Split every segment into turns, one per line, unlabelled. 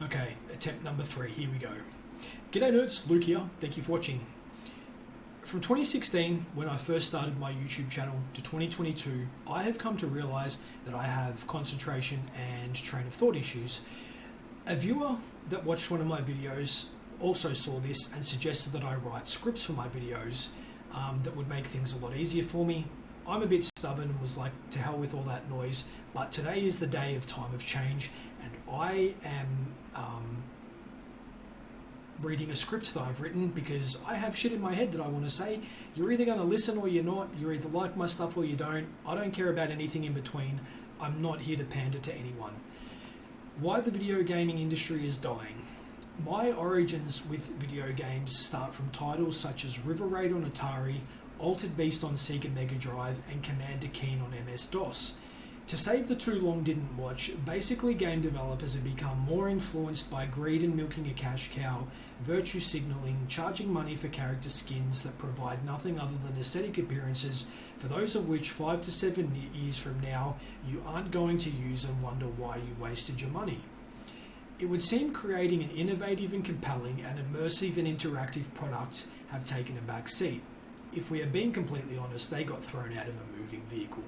Okay, attempt number 3, here we go. G'day nerds, Luke here, thank you for watching. From 2016, when I first started my YouTube channel, to 2022, I have come to realise that I have concentration and train of thought issues. A viewer that watched one of my videos also saw this and suggested that I write scripts for my videos that would make things a lot easier for me. I'm a bit stubborn and was like, to hell with all that noise, but today is the day of time of change, and I am reading a script that I've written because I have shit in my head that I want to say. You're either going to listen or you're not. You either like my stuff or you don't. I don't care about anything in between. I'm not here to pander to anyone. Why the video gaming industry is dying. My origins with video games start from titles such as River Raid on Atari, Altered Beast on Sega Mega Drive, and Commander Keen on MS-DOS. To save the too long didn't watch, basically game developers have become more influenced by greed and milking a cash cow, virtue signalling, charging money for character skins that provide nothing other than aesthetic appearances, for those of which 5 to 7 years from now you aren't going to use and wonder why you wasted your money. It would seem creating an innovative and compelling and immersive and interactive product have taken a back seat. If we are being completely honest, they got thrown out of a moving vehicle.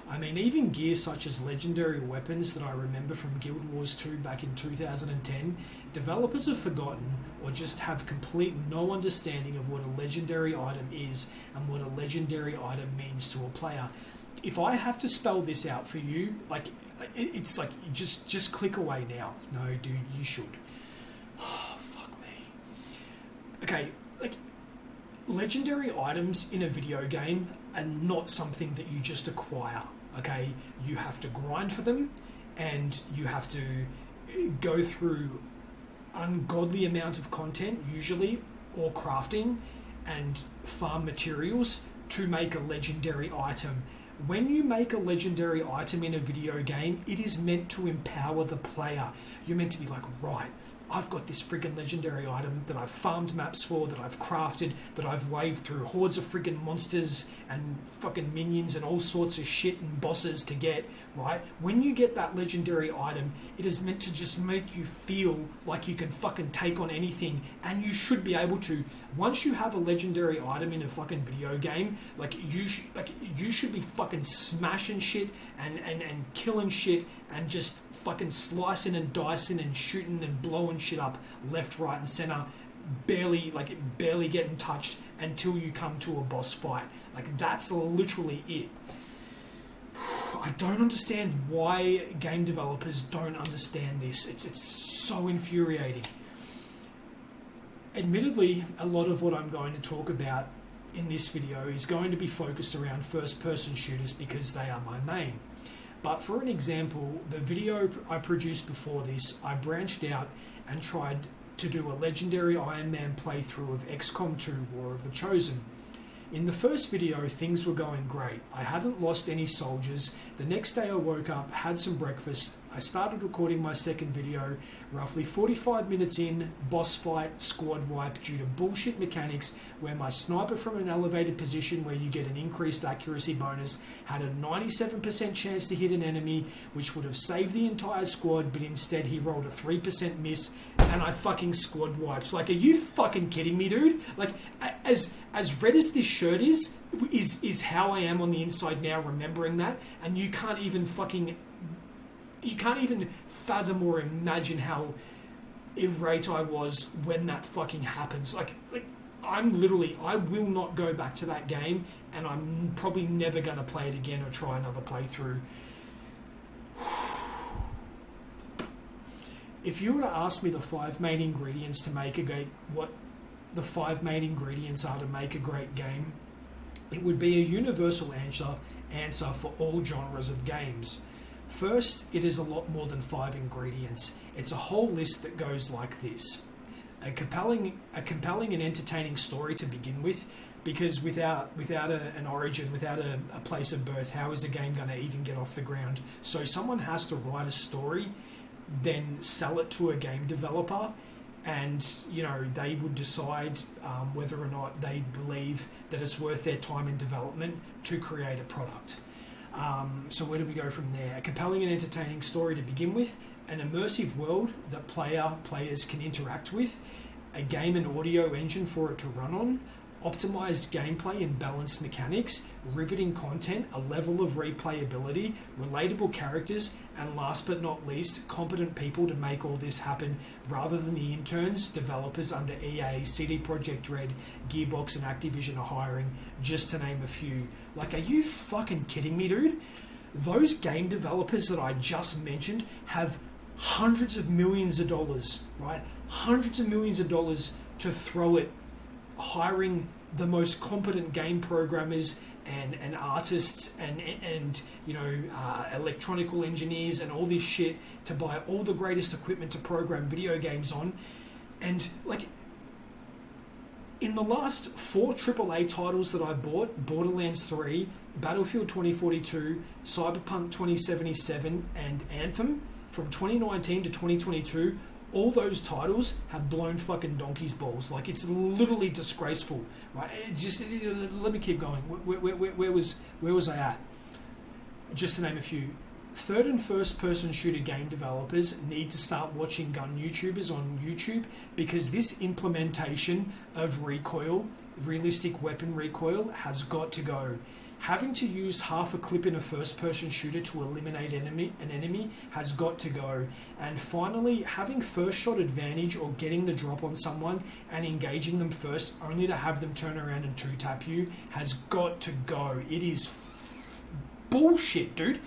I mean, even gear such as legendary weapons that I remember from Guild Wars 2 back in 2010, developers have forgotten or just have complete no understanding of what a legendary item is and what a legendary item means to a player. If I have to spell this out for you, it's like, just click away now. No, dude, you should. Oh, fuck me. Okay, legendary items in a video game are not something that you just acquire, okay? You have to grind for them, and you have to go through ungodly amount of content, usually, or crafting, and farm materials to make a legendary item. When you make a legendary item in a video game, it is meant to empower the player. You're meant to be like, right, I've got this friggin' legendary item that I've farmed maps for, that I've crafted, that I've waved through hordes of friggin' monsters and fucking minions and all sorts of shit and bosses to get, right? When you get that legendary item, it is meant to just make you feel like you can fucking take on anything, and you should be able to. Once you have a legendary item in a fucking video game, you should be fucking smashing shit and killing shit and just fucking slicing and dicing and shooting and blowing shit up left, right, and center, barely getting touched until you come to a boss fight. That's literally it. I don't understand why game developers don't understand this. It's so infuriating. Admittedly, a lot of what I'm going to talk about in this video is going to be focused around first-person shooters because they are my main. But for an example, the video I produced before this, I branched out and tried to do a legendary Iron Man playthrough of XCOM 2 War of the Chosen. In the first video, things were going great. I hadn't lost any soldiers. The next day I woke up, had some breakfast. I started recording my second video. Roughly 45 minutes in, boss fight, squad wipe due to bullshit mechanics where my sniper from an elevated position where you get an increased accuracy bonus had a 97% chance to hit an enemy, which would have saved the entire squad, but instead he rolled a 3% miss and I fucking squad wiped. Are you fucking kidding me, dude? As red as this shirt is how I am on the inside now, remembering that, and you can't even fathom or imagine how irate I was when that fucking happens. I will not go back to that game, and I'm probably never going to play it again or try another playthrough. If you were to ask me the 5 main ingredients to make what the 5 main ingredients are to make a great game, it would be a universal answer for all genres of games. First, it is a lot more than 5 ingredients. It's a whole list that goes like this. A compelling and entertaining story to begin with, because without an origin, without a place of birth, how is a game going to even get off the ground? So someone has to write a story, then sell it to a game developer, and they would decide whether or not they believe that it's worth their time in development to create a product. So where do we go from there? A compelling and entertaining story to begin with, an immersive world that players can interact with, a game and audio engine for it to run on, optimized gameplay and balanced mechanics, riveting content, a level of replayability, relatable characters, and last but not least, competent people to make all this happen rather than the interns, developers under EA, CD Projekt Red, Gearbox and Activision are hiring, just to name a few. Like, are you fucking kidding me, dude? Those game developers that I just mentioned have hundreds of millions of dollars, right? Hundreds of millions of dollars to throw at hiring the most competent game programmers and artists and electronical engineers and all this shit to buy all the greatest equipment to program video games on. And like, in the last 4 AAA titles that I bought, Borderlands 3, Battlefield 2042, Cyberpunk 2077, and Anthem, from 2019 to 2022, all those titles have blown fucking donkey's balls. Like, it's literally disgraceful, right? Let me keep going. Where was I at? Just to name a few. Third and first person shooter game developers need to start watching gun YouTubers on YouTube, because this implementation of recoil, realistic weapon recoil, has got to go. Having to use half a clip in a first-person shooter to eliminate an enemy has got to go. And finally, having first-shot advantage or getting the drop on someone and engaging them first only to have them turn around and two-tap you has got to go. It is bullshit, dude.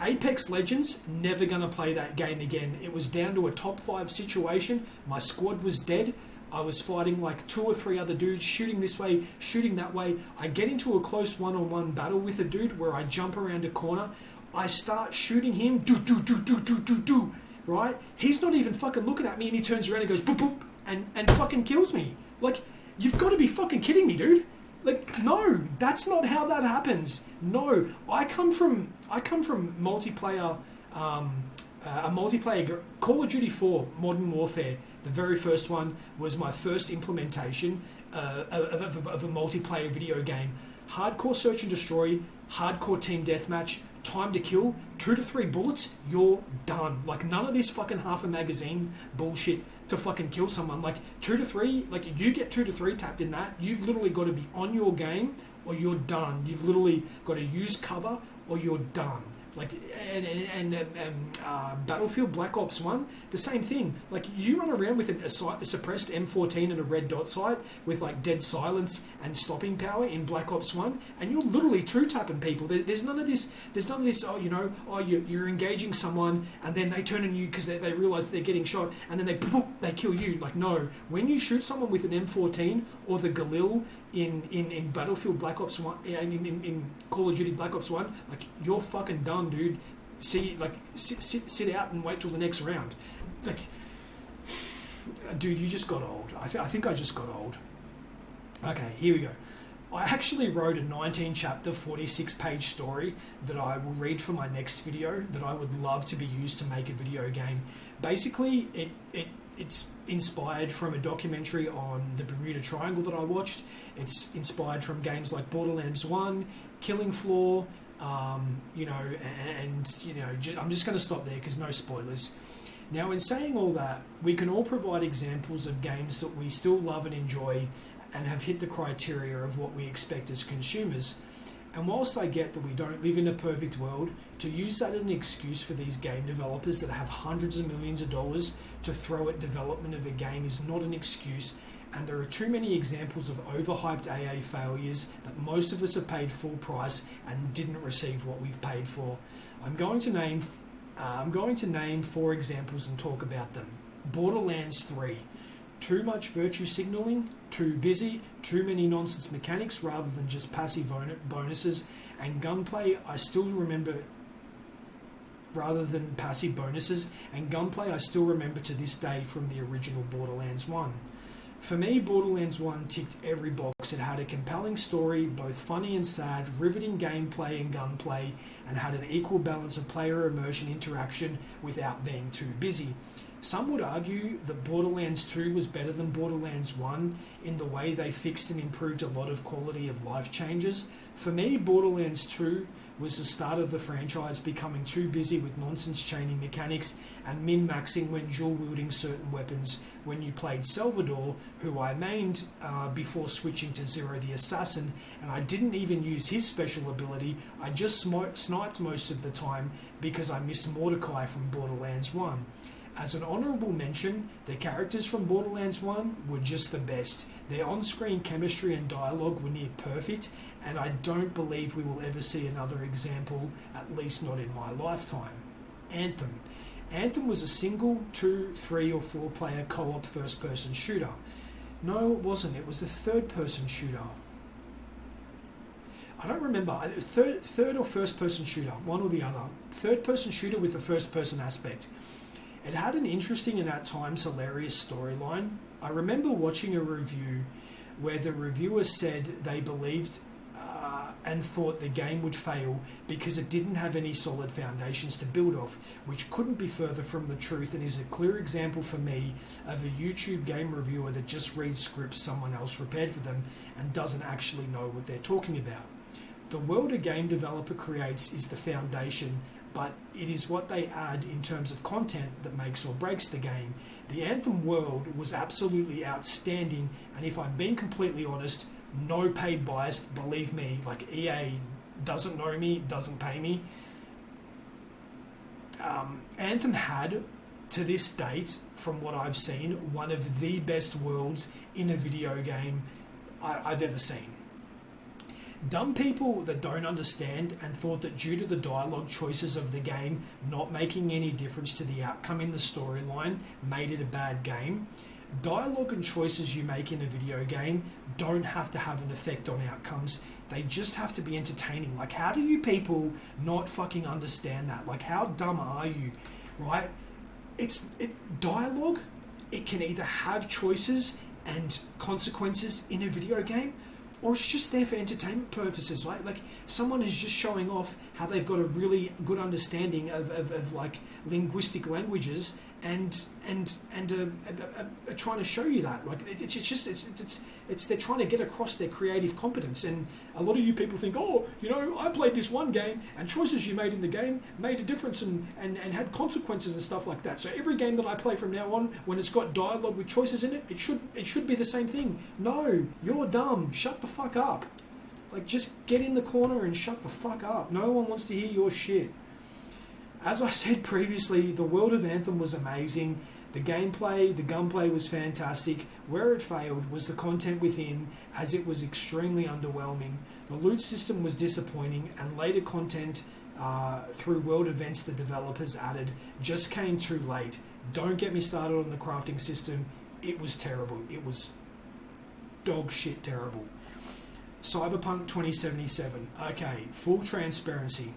Apex Legends, never going to play that game again. It was down to a top 5 situation. My squad was dead. I was fighting like 2 or 3 other dudes, shooting this way, shooting that way. I get into a close one-on-one battle with a dude where I jump around a corner. I start shooting him, do, right? He's not even fucking looking at me, and he turns around and goes boop, boop, and fucking kills me. Like, you've got to be fucking kidding me, dude. Like, no, that's not how that happens. No, I come from multiplayer, a multiplayer. Call of Duty 4, Modern Warfare, the very first one, was my first implementation of a multiplayer video game. Hardcore search and destroy, hardcore team deathmatch, time to kill, 2 to 3 bullets, you're done. Like, none of this fucking half a magazine bullshit to fucking kill someone. Like, 2 to 3, like, you get 2 to 3 tapped in that, you've literally got to be on your game or you're done. You've literally got to use cover or you're done. Like, and Battlefield Black Ops 1, the same thing. Like, you run around with a suppressed M14 and a red dot sight with like dead silence and stopping power in Black Ops 1, and you're literally two-tapping people. There's none of this, you're engaging someone and then they turn on you because they realise they're getting shot and then they kill you. Like, no. When you shoot someone with an M14 or the Galil in Battlefield Black Ops 1, in Call of Duty Black Ops 1, like, you're fucking done, dude. Sit out and wait till the next round. Like, dude, you just got old. I think I just got old. Okay, here we go. I actually wrote a 19-chapter, 46-page story that I will read for my next video that I would love to be used to make a video game. Basically, it's inspired from a documentary on the Bermuda Triangle that I watched. It's inspired from games like Borderlands 1, Killing Floor, I'm just going to stop there because no spoilers. Now, in saying all that, we can all provide examples of games that we still love and enjoy and have hit the criteria of what we expect as consumers. And whilst I get that we don't live in a perfect world, to use that as an excuse for these game developers that have hundreds of millions of dollars to throw at development of a game is not an excuse, and there are too many examples of overhyped AA failures that most of us have paid full price and didn't receive what we've paid for. I'm going to name 4 examples and talk about them. Borderlands 3. Too much virtue signaling, too busy, too many nonsense mechanics rather than just passive bonuses, and gunplay I still remember to this day from the original Borderlands 1. For me, Borderlands 1 ticked every box It had a compelling story, both funny and sad, riveting gameplay and gunplay, and had an equal balance of player immersion interaction without being too busy. Some would argue that Borderlands 2 was better than Borderlands 1 in the way they fixed and improved a lot of quality of life changes. For me, Borderlands 2 was the start of the franchise becoming too busy with nonsense chaining mechanics and min-maxing when dual-wielding certain weapons when you played Salvador, who I mained before switching to Zero the Assassin, and I didn't even use his special ability. I just sniped most of the time because I missed Mordecai from Borderlands 1. As an honourable mention, the characters from Borderlands 1 were just the best. Their on-screen chemistry and dialogue were near perfect, and I don't believe we will ever see another example, at least not in my lifetime. Anthem. Anthem was a single, 2, 3 or 4 player co-op first-person shooter. No, it wasn't. It was a third-person shooter. I don't remember. Third or first-person shooter, one or the other. Third-person shooter with a first-person aspect. It had an interesting and at times hilarious storyline. I remember watching a review where the reviewer said they believed and thought the game would fail because it didn't have any solid foundations to build off, which couldn't be further from the truth and is a clear example for me of a YouTube game reviewer that just reads scripts someone else prepared for them and doesn't actually know what they're talking about. The world a game developer creates is the foundation, but it is what they add in terms of content that makes or breaks the game. The Anthem world was absolutely outstanding, and if I'm being completely honest, no paid bias, believe me, like EA doesn't know me, doesn't pay me. Anthem had, to this date, from what I've seen, one of the best worlds in a video game I've ever seen. Dumb people that don't understand and thought that due to the dialogue choices of the game not making any difference to the outcome in the storyline made it a bad game. Dialogue and choices you make in a video game don't have to have an effect on outcomes. They just have to be entertaining. Like, how do you people not fucking understand that? Like, how dumb are you, right? Dialogue, it can either have choices and consequences in a video game, or it's just there for entertainment purposes, right? Like, someone is just showing off how they've got a really good understanding of like linguistic languages and are trying to show you that. Like, it's they're trying to get across their creative competence. And a lot of you people think, oh, you know, I played this one game and choices you made in the game made a difference and had consequences and stuff like that. So every game that I play from now on, when it's got dialogue with choices in it, it should be the same thing. No, you're dumb. Shut the fuck up. Like, just get in the corner and shut the fuck up. No one wants to hear your shit. As I said previously, the world of Anthem was amazing. The gameplay, the gunplay was fantastic. Where it failed was the content within, as it was extremely underwhelming. The loot system was disappointing, and later content through world events the developers added just came too late. Don't get me started on the crafting system. It was terrible. It was dog shit terrible. Cyberpunk 2077. Okay, full transparency.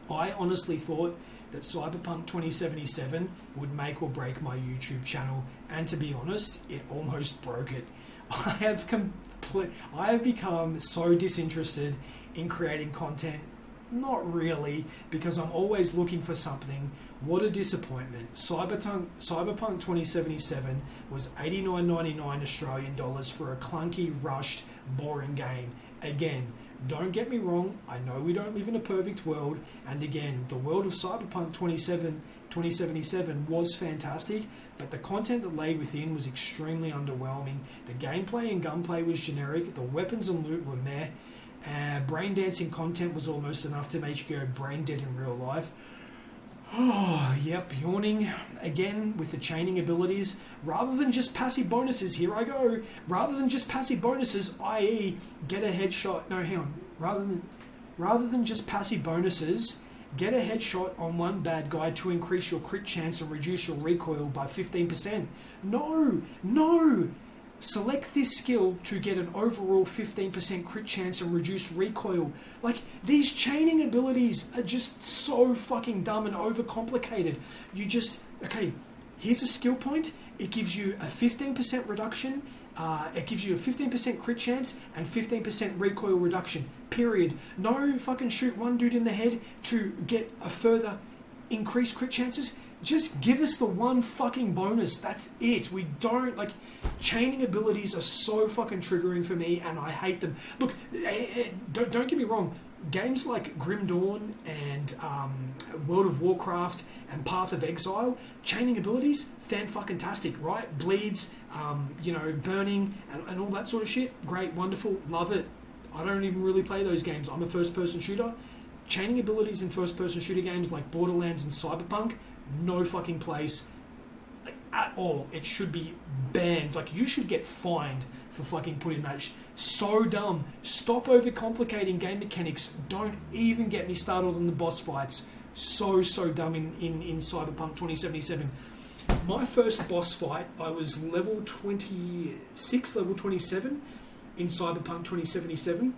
I honestly thought that Cyberpunk 2077 would make or break my YouTube channel, and to be honest, it almost broke it. I have become so disinterested in creating content. Not really, because I'm always looking for something. What a disappointment. Cyberpunk 2077 was $89.99 Australian dollars for a clunky, rushed, boring game. Again, don't get me wrong, I know we don't live in a perfect world, and again, the world of Cyberpunk 2077 was fantastic, but the content that lay within was extremely underwhelming. The gameplay and gunplay was generic, the weapons and loot were meh, brain dancing content was almost enough to make you go brain dead in real life. Oh, yep, yawning again with the chaining abilities. Rather than just passive bonuses, here I go. Rather than just passive bonuses, i.e. get a headshot. No, hang on. Rather than just passive bonuses, get a headshot on one bad guy to increase your crit chance and reduce your recoil by 15%. No! Select this skill to get an overall 15% crit chance and reduced recoil. Like, these chaining abilities are just so fucking dumb and overcomplicated. Okay, here's a skill point. It gives you a 15% reduction It gives you a 15% crit chance and 15% recoil reduction. Period. No fucking shoot one dude in the head to get a further increased crit chances. Just give us the one fucking bonus. That's it. We don't, like, chaining abilities are so fucking triggering for me, and I hate them. Look, don't get me wrong. Games like Grim Dawn and World of Warcraft and Path of Exile, chaining abilities, fan-fucking-tastic, right? Bleeds, burning, and all that sort of shit. Great, wonderful, love it. I don't even really play those games. I'm a first-person shooter. Chaining abilities in first-person shooter games like Borderlands and Cyberpunk, no fucking place, like, at all. It should be banned. Like, you should get fined for fucking putting that so dumb. Stop overcomplicating game mechanics. Don't even get me started on the boss fights. So dumb in Cyberpunk 2077. My first boss fight, I was level 26, level 27 in Cyberpunk 2077.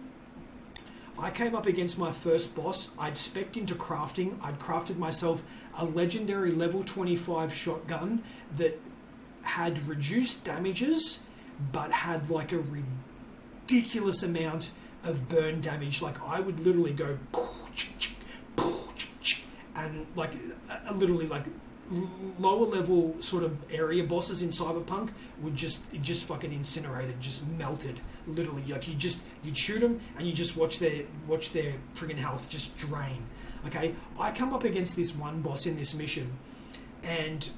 I came up against my first boss. I'd specced into crafting. I'd crafted myself a legendary level 25 shotgun that had reduced damages but had like a ridiculous amount of burn damage. Like, I would literally go and like literally like lower level sort of area bosses in Cyberpunk would just fucking incinerated, just melted. Literally, like you'd shoot them and you just watch their friggin' health just drain. Okay, I come up against this one boss in this mission, and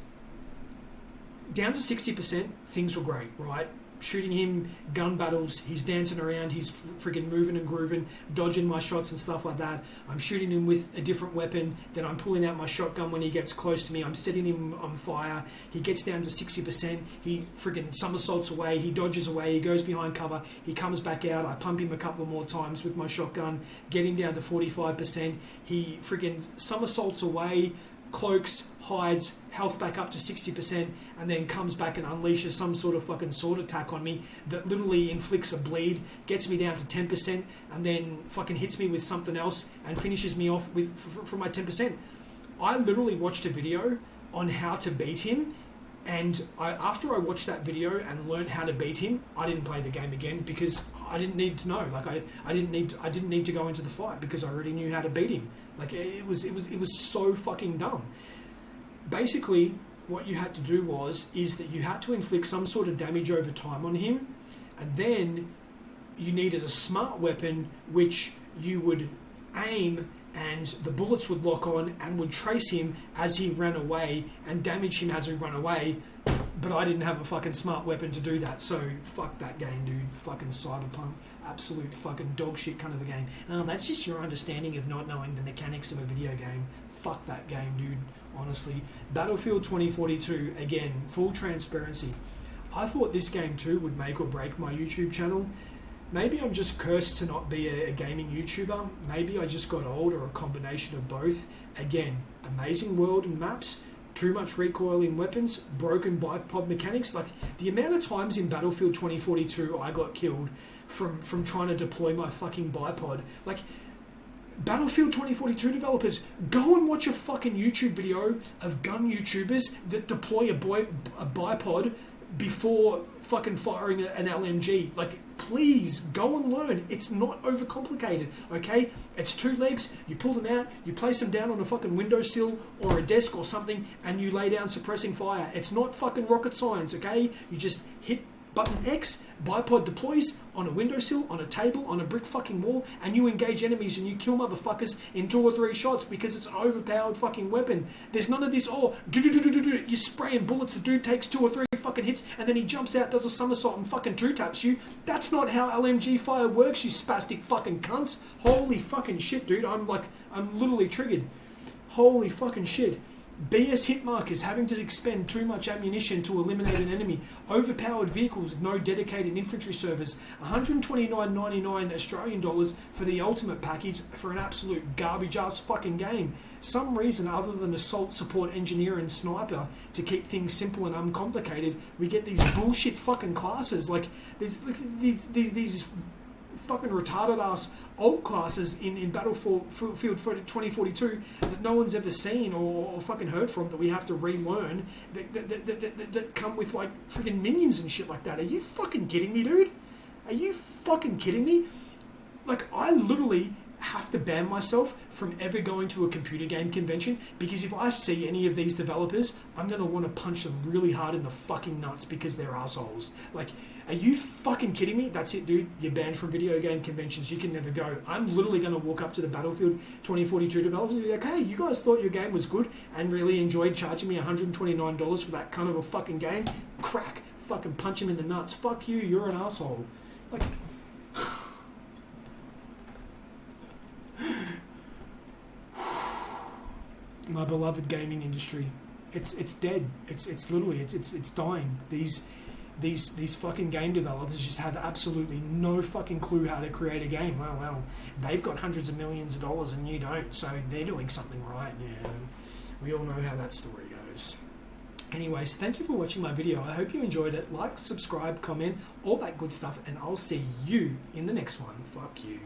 down to 60%, things were great, right? Shooting him, gun battles, he's dancing around, he's friggin' moving and grooving, dodging my shots and stuff like that. I'm shooting him with a different weapon, then I'm pulling out my shotgun when he gets close to me, I'm setting him on fire, he gets down to 60%, he friggin' somersaults away, he dodges away, he goes behind cover, he comes back out, I pump him a couple more times with my shotgun, get him down to 45%, he friggin' somersaults away, cloaks, hides, health back up to 60%, and then comes back and unleashes some sort of fucking sword attack on me that literally inflicts a bleed, gets me down to 10%, and then fucking hits me with something else and finishes me off with for my 10%. I literally watched a video on how to beat him, and after I watched that video and learned how to beat him, I didn't play the game again because I didn't need to know. Like I didn't need to go into the fight because I already knew how to beat him. Like it was so fucking dumb. Basically, what you had to do is that you had to inflict some sort of damage over time on him, and then you needed a smart weapon which you would aim and the bullets would lock on and would trace him as he ran away and damage him as he ran away. But I didn't have a fucking smart weapon to do that, so fuck that game, dude. Fucking Cyberpunk, absolute fucking dog shit kind of a game. That's just your understanding of not knowing the mechanics of a video game. Fuck that game, dude. Honestly, Battlefield 2042, again, full transparency. I thought this game too would make or break my YouTube channel. Maybe I'm just cursed to not be a gaming YouTuber. Maybe I just got old, or a combination of both. Again, amazing world and maps, too much recoil in weapons, broken bipod mechanics. Like, the amount of times in Battlefield 2042 I got killed from trying to deploy my fucking bipod. Like, Battlefield 2042 developers, go and watch a fucking YouTube video of gun YouTubers that deploy a bipod before fucking firing an LMG. Like, please go and learn. It's not overcomplicated, okay? It's two legs, you pull them out, you place them down on a fucking windowsill or a desk or something, and you lay down suppressing fire. It's not fucking rocket science, okay? You just hit button X, bipod deploys on a windowsill, on a table, on a brick fucking wall, and you engage enemies and you kill motherfuckers in 2 or 3 shots because it's an overpowered fucking weapon. There's none of this, you're spraying bullets, the dude takes 2 or 3 fucking hits, and then he jumps out, does a somersault, and fucking 2-taps you. That's not how LMG fire works, you spastic fucking cunts. Holy fucking shit, dude. I'm literally triggered. Holy fucking shit. BS hit markers, having to expend too much ammunition to eliminate an enemy, overpowered vehicles with no dedicated infantry service, $129.99 Australian dollars for the ultimate package for an absolute garbage ass fucking game. Some reason other than assault, support, engineer and sniper to keep things simple and uncomplicated, we get these bullshit fucking classes. Like, there's these fucking retarded ass alt classes in Battlefield 2042 that no one's ever seen or fucking heard from, that we have to relearn, that come with like freaking minions and shit like that. Are you fucking kidding me, dude? Are you fucking kidding me? Like, I literally have to ban myself from ever going to a computer game convention, because if I see any of these developers, I'm going to want to punch them really hard in the fucking nuts because they're assholes. Like, are you fucking kidding me? That's it, dude. You're banned from video game conventions. You can never go. I'm literally going to walk up to the Battlefield 2042 developers and be like, hey, you guys thought your game was good and really enjoyed charging me $129 for that kind of a fucking game? Crack. Fucking punch him in the nuts. Fuck you. You're an asshole. Like... My beloved gaming industry, it's dead. It's literally it's dying. These fucking game developers just have absolutely no fucking clue how to create a game. Well, they've got hundreds of millions of dollars and you don't, so they're doing something right. Yeah, we all know how that story goes. Anyways, thank you for watching my video. I hope you enjoyed it. Like, subscribe, comment, all that good stuff, and I'll see you in the next one. Fuck you.